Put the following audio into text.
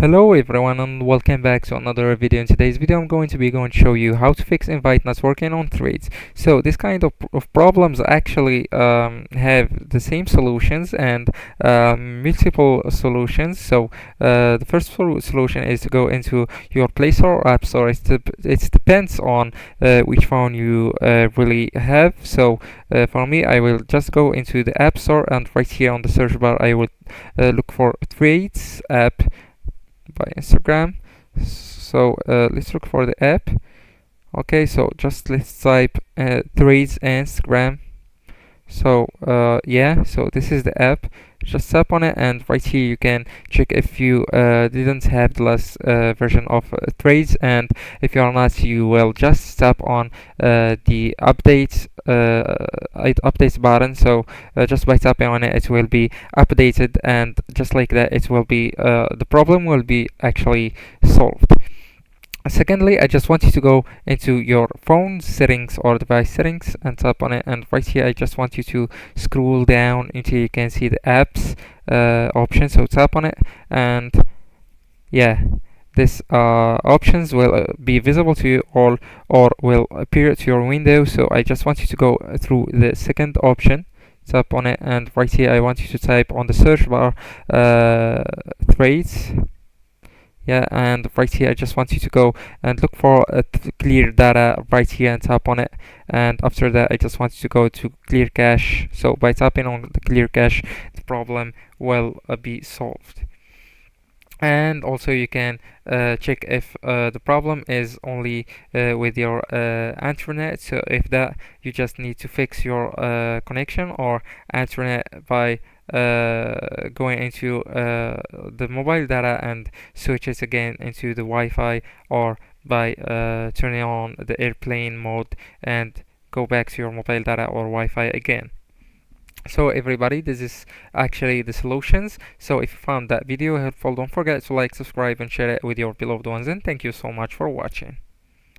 Hello everyone and welcome back to another video. In today's video I'm going to show you how to fix invite not working on Threads. So this kind of problems actually have the same solutions and multiple solutions. So the first solution is to go into your Play Store or App Store. It depends on which phone you really have. So for me, I will just go into the App Store, and right here on the search bar I will look for Threads app by Instagram. So let's look for the app. Okay, so just let's type Threads Instagram. So yeah, so this is the app. Just tap on it, and right here you can check if you didn't have the last version of Threads, and if you are not, you will just tap on the updates button. So just by tapping on it, it will be updated, and just like that, it will be the problem will be actually solved. Secondly, I just want you to go into your phone settings or device settings and tap on it, and right here I just want you to scroll down until you can see the apps option. So tap on it, and yeah, this options will be visible to you all, or will appear to your window. So I just want you to go through the second option, tap on it, and right here I want you to type on the search bar Threads. Yeah, and right here I just want you to go and look for clear data right here and tap on it, and after that I just want you to go to clear cache. So by tapping on the clear cache, the problem will be solved. And also you can check if the problem is only with your internet. So if that, you just need to fix your connection or internet by going into the mobile data and switch it again into the Wi-Fi, or by turning on the airplane mode and go back to your mobile data or Wi-Fi again. So everybody, this is actually the solutions. So if you found that video helpful, don't forget to like, subscribe, and share it with your beloved ones, and thank you so much for watching.